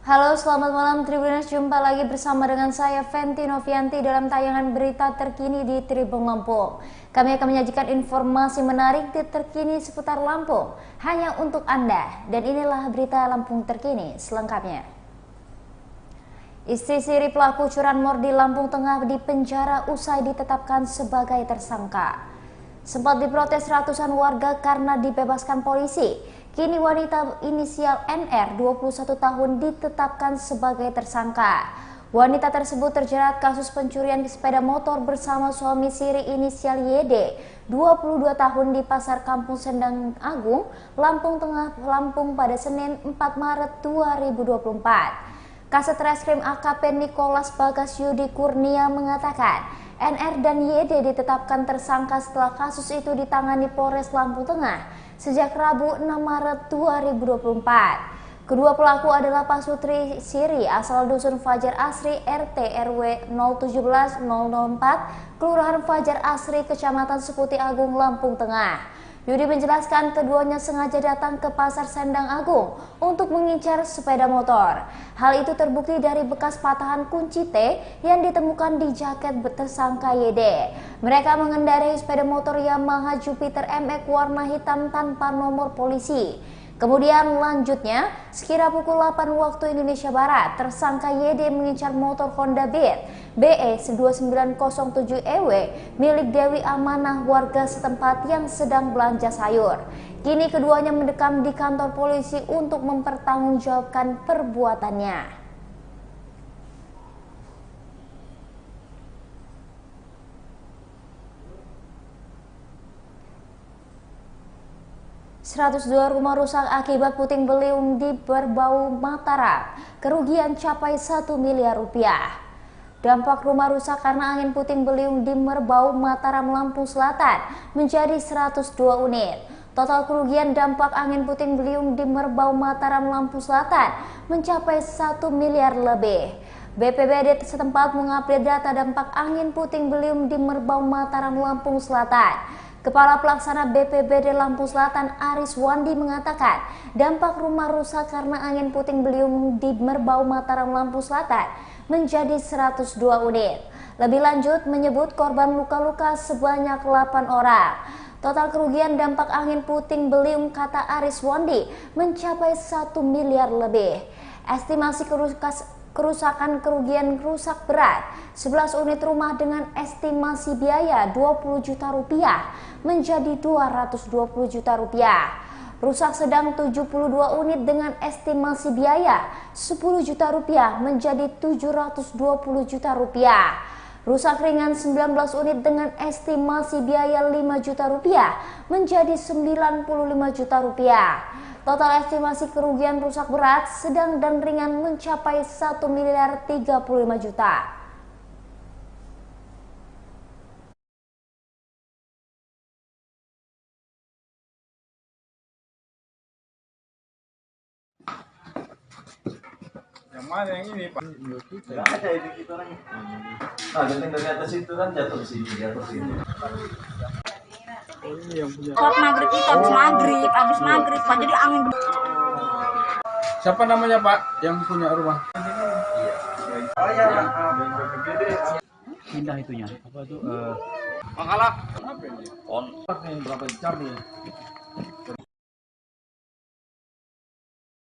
Halo, selamat malam Tribuners. Jumpa lagi bersama dengan saya Fenty Novianti dalam tayangan berita terkini di Tribun Lampung. Kami akan menyajikan informasi menarik terkini seputar Lampung hanya untuk Anda. Dan inilah berita Lampung terkini selengkapnya. Istri siri pelaku curanmor di Lampung Tengah dipenjara usai ditetapkan sebagai tersangka. Sempat diprotes ratusan warga karena dibebaskan polisi. Kini wanita inisial NR 21 tahun ditetapkan sebagai tersangka. Wanita tersebut terjerat kasus pencurian sepeda motor bersama suami siri inisial YD 22 tahun di Pasar Kampung Sendang Agung, Lampung Tengah, Lampung pada Senin 4 Maret 2024. Kasat Reskrim AKP Nikolas Bagas Yudi Kurnia mengatakan NR dan YD ditetapkan tersangka setelah kasus itu ditangani Polres Lampung Tengah sejak Rabu 6 Maret 2024. Kedua pelaku adalah Pasutri Siri asal Dusun Fajar Asri RT RW 017 004 Kelurahan Fajar Asri Kecamatan Seputi Agung, Lampung Tengah. Yudi menjelaskan keduanya sengaja datang ke Pasar Sendang Agung untuk mengincar sepeda motor. Hal itu terbukti dari bekas patahan kunci T yang ditemukan di jaket tersangka YD. Mereka mengendarai sepeda motor Yamaha Jupiter MX warna hitam tanpa nomor polisi. Kemudian lanjutnya, sekira pukul 8 waktu Indonesia Barat, tersangka YD mengincar motor Honda Beat BE 2907EW milik Dewi Amanah warga setempat yang sedang belanja sayur. Kini keduanya mendekam di kantor polisi untuk mempertanggungjawabkan perbuatannya. ...102 rumah rusak akibat puting beliung di Merbau, Mataram. Kerugian capai 1 miliar rupiah. Dampak rumah rusak karena angin puting beliung di Merbau, Mataram, Lampung Selatan menjadi 102 unit. Total kerugian dampak angin puting beliung di Merbau, Mataram, Lampung Selatan mencapai 1 miliar lebih. BPBD setempat mengupdate data dampak angin puting beliung di Merbau, Mataram, Lampung Selatan. Kepala Pelaksana BPBD Lampung Selatan Aris Wandi mengatakan dampak rumah rusak karena angin puting beliung di Merbau, Mataram, Lampung Selatan menjadi 102 unit. Lebih lanjut menyebut korban luka-luka sebanyak 8 orang. Total kerugian dampak angin puting beliung kata Aris Wandi mencapai 1 miliar lebih. Estimasi kerusakan kerugian rusak berat 11 unit rumah dengan estimasi biaya 20 juta rupiah menjadi 220 juta rupiah. Rusak sedang 72 unit dengan estimasi biaya 10 juta rupiah menjadi 720 juta rupiah. Rusak ringan 19 unit dengan estimasi biaya 5 juta rupiah menjadi 95 juta rupiah. Total estimasi kerugian rusak berat, sedang dan ringan mencapai 1 miliar 35 juta. Yang mana yang ini Pak? Tidak ada ini kita orang. Nah, genteng dari atas itu kan jatuh sini, jatuh sini. Oh, ini yang punya. Sholat maghrib itu habis maghrib Pak, jadi angin. Siapa namanya Pak yang punya rumah? Oh ya, pindah itunya apa tuh Pangalak. Apa ini? on berapa jam nih?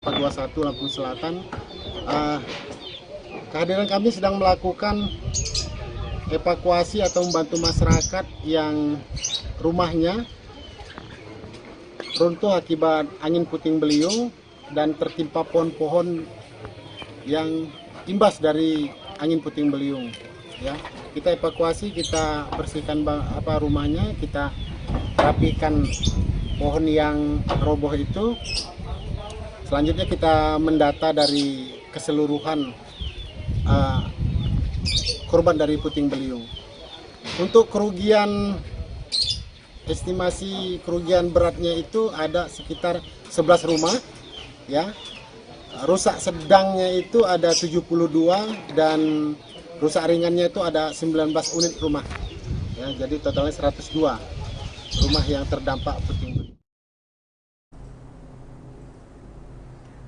421 Lampung Selatan. Kehadiran kami sedang melakukan evakuasi atau membantu masyarakat yang rumahnya runtuh akibat angin puting beliung dan tertimpa pohon-pohon yang imbas dari angin puting beliung. Ya, kita evakuasi, kita bersihkan rumahnya, kita rapikan pohon yang roboh itu. Selanjutnya kita mendata dari keseluruhan korban dari puting beliung. Untuk kerugian estimasi kerugian beratnya itu ada sekitar 11 rumah, ya. Rusak sedangnya itu ada 72 dan rusak ringannya itu ada 19 unit rumah. Ya, jadi totalnya 102 rumah yang terdampak puting beliung.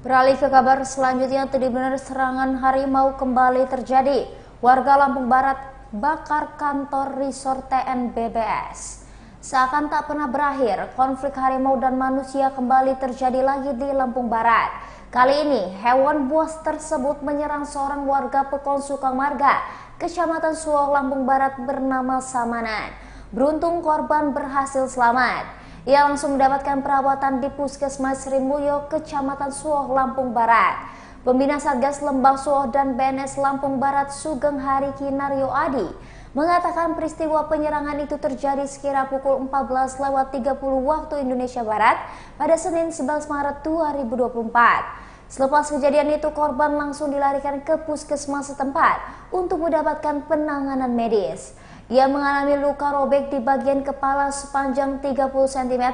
Beralih ke kabar selanjutnya, benar serangan harimau kembali terjadi. Warga Lampung Barat bakar kantor resort TNBBS. Seakan tak pernah berakhir, konflik harimau dan manusia kembali terjadi lagi di Lampung Barat. Kali ini, hewan buas tersebut menyerang seorang warga Pekon Sukamarga, Kecamatan Suoh, Lampung Barat bernama Samanan. Beruntung korban berhasil selamat. Ia langsung mendapatkan perawatan di Puskesmas Sri Mulyo, Kecamatan Suoh, Lampung Barat. Pembina Satgas Lembah Suoh dan BNS Lampung Barat Sugeng Hari Kinaryo Adi mengatakan peristiwa penyerangan itu terjadi sekira pukul 14.30 waktu Indonesia Barat pada Senin 11 Maret 2024. Selepas kejadian itu, korban langsung dilarikan ke puskesmas setempat untuk mendapatkan penanganan medis. Ia mengalami luka robek di bagian kepala sepanjang 30 cm.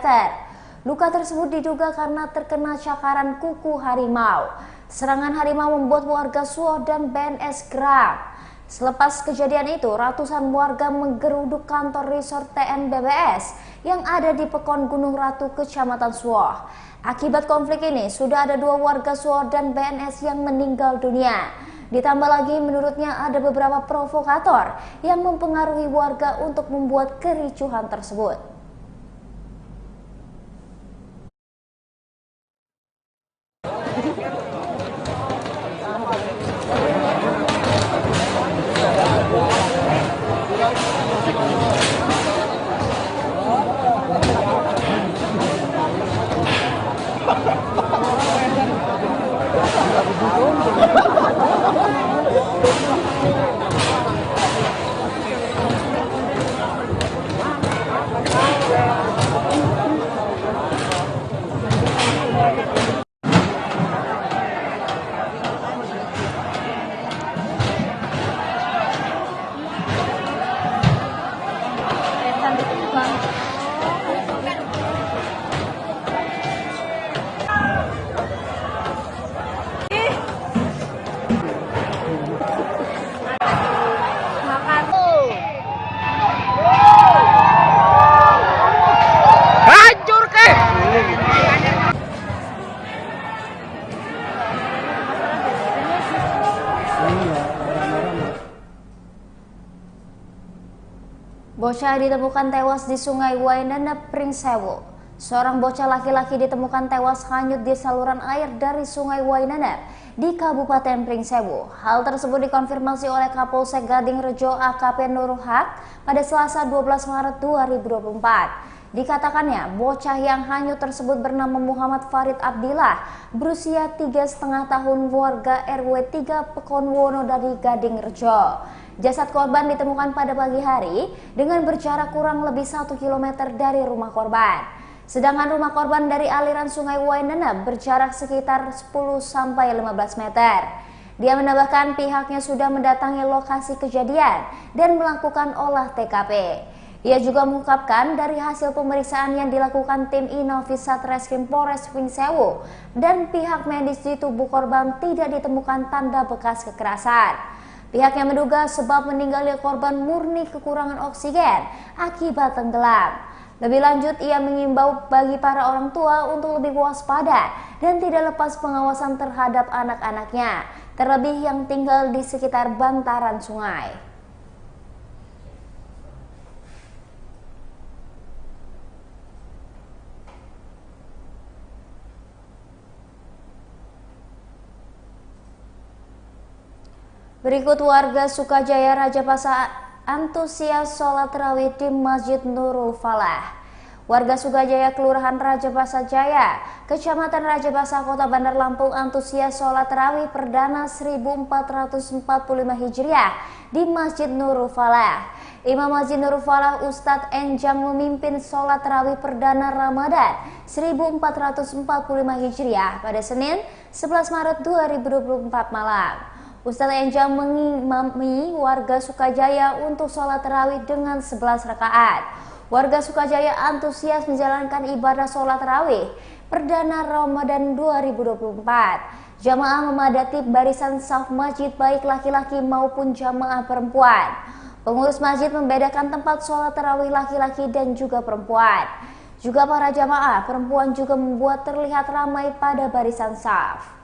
Luka tersebut diduga karena terkena cakaran kuku harimau. Serangan harimau membuat warga Suoh dan BNS geram. Selepas kejadian itu, ratusan warga menggeruduk kantor resort TNBBS yang ada di Pekon Gunung Ratu, Kecamatan Suoh. Akibat konflik ini, sudah ada 2 warga Suoh dan BNS yang meninggal dunia. Ditambah lagi, menurutnya ada beberapa provokator yang mempengaruhi warga untuk membuat kericuhan tersebut. Bocah ditemukan tewas di Sungai Wainanep, Pringsewu. Seorang bocah laki-laki ditemukan tewas hanyut di saluran air dari Sungai Wainanep di Kabupaten Pringsewu. Hal tersebut dikonfirmasi oleh Kapolsek Gading Rejo AKP Nurul Haq pada Selasa 12 Maret 2024. Dikatakannya, bocah yang hanyut tersebut bernama Muhammad Farid Abdillah, berusia 3,5 tahun, warga RW 3 Pekonwono dari Gading Rejo. Jasad korban ditemukan pada pagi hari dengan berjarak kurang lebih 1 km dari rumah korban. Sedangkan rumah korban dari aliran Sungai Wainanep berjarak sekitar 10-15 meter. Dia menambahkan pihaknya sudah mendatangi lokasi kejadian dan melakukan olah TKP. Ia juga mengungkapkan dari hasil pemeriksaan yang dilakukan tim Innovis Satreskrim Polres Pringsewu dan pihak medis di tubuh korban tidak ditemukan tanda bekas kekerasan. Pihaknya menduga sebab meninggalnya korban murni kekurangan oksigen akibat tenggelam. Lebih lanjut, ia mengimbau bagi para orang tua untuk lebih waspada dan tidak lepas pengawasan terhadap anak-anaknya, terlebih yang tinggal di sekitar bantaran sungai. Berikut warga Sukajaya Rajapasa antusias sholat tarawih di Masjid Nurul Falah. Warga Sukajaya Kelurahan Rajapasa Jaya, Kecamatan Rajapasa, Kota Bandar Lampung antusias sholat tarawih perdana 1445 Hijriah di Masjid Nurul Falah. Imam Masjid Nurul Falah Ustadz Enjang memimpin sholat tarawih perdana Ramadan 1445 Hijriah pada Senin 11 Maret 2024 malam. Ustadz Enjang mengimami warga Sukajaya untuk sholat tarawih dengan 11 rakaat. Warga Sukajaya antusias menjalankan ibadah sholat tarawih perdana Ramadan 2024. Jamaah memadati barisan saf masjid baik laki-laki maupun jamaah perempuan. Pengurus masjid membedakan tempat sholat tarawih laki-laki dan juga perempuan. Juga para jamaah perempuan juga membuat terlihat ramai pada barisan saf.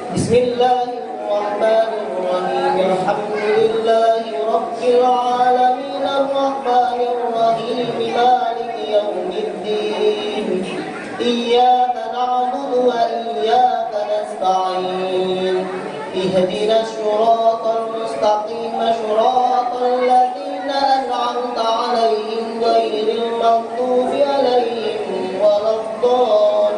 Bismillahirrahmanirrahim. Alhamdulillahi rabbil alamin arrahmanir rahim maliki yaumiddin. Iyyaka na'budu wa iyyaka nasta'in. Ihdinas siratal mustaqim siratal ladzina an'amta 'alaihim ghairil maghdubi 'alaihim waladdallin.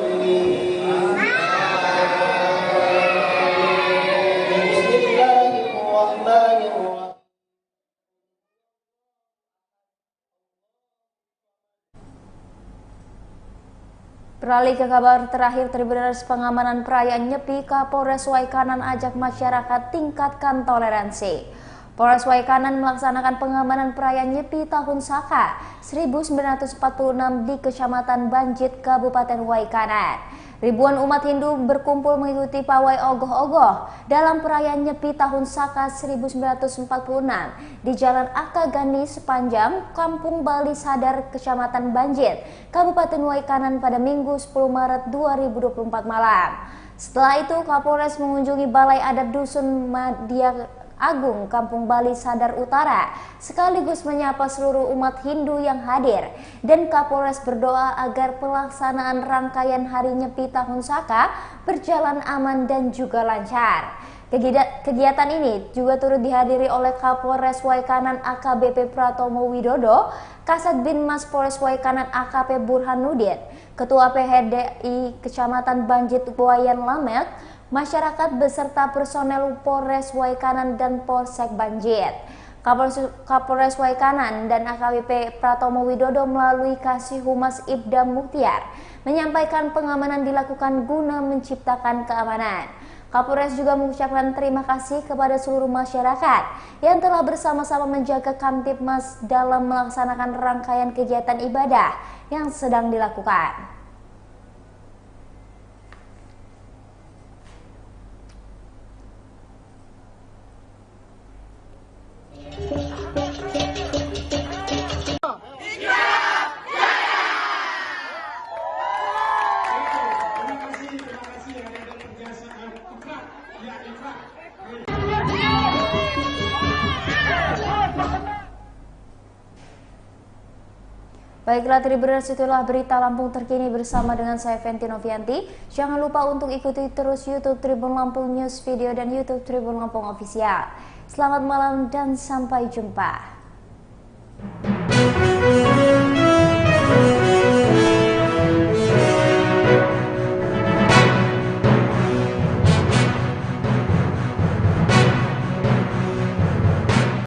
Beralih ke kabar terakhir, Tribuners pengamanan perayaan Nyepi, Kapolres Waikanan ajak masyarakat tingkatkan toleransi. Polres Waikanan melaksanakan pengamanan perayaan Nyepi Tahun Saka 1946 di Kecamatan Banjit, Kabupaten Waikanan. Ribuan umat Hindu berkumpul mengikuti pawai ogoh-ogoh dalam perayaan Nyepi Tahun Saka 1946 di Jalan Akagani sepanjang Kampung Bali Sadar, Kecamatan Banjit, Kabupaten Waikanan pada Minggu 10 Maret 2024 malam. Setelah itu, Kapolres mengunjungi Balai Adat Dusun Madya Agung, Kampung Bali Sadar Utara, sekaligus menyapa seluruh umat Hindu yang hadir, dan Kapolres berdoa agar pelaksanaan rangkaian Hari Nyepi Tahun Saka berjalan aman dan juga lancar. Kegiatan ini juga turut dihadiri oleh Kapolres Waikanan AKBP Pratomo Widodo, Kasat Binmas Polres Waikanan AKP Burhanuddin, Ketua PHDI Kecamatan Banjit Wayan Lamek, masyarakat beserta personel Polres Waikanan dan Polsek Banjit. Kapolres Waikanan dan AKBP Pratomo Widodo melalui Kasih Humas Ibda Mukhtiar menyampaikan pengamanan dilakukan guna menciptakan keamanan. Kapolres juga mengucapkan terima kasih kepada seluruh masyarakat yang telah bersama-sama menjaga Kamtibmas dalam melaksanakan rangkaian kegiatan ibadah yang sedang dilakukan. Baiklah Tribuners, itulah berita Lampung terkini bersama dengan saya Fenty Novianti. Jangan lupa untuk ikuti terus YouTube Tribun Lampung News Video dan YouTube Tribun Lampung Official. Selamat malam dan sampai jumpa.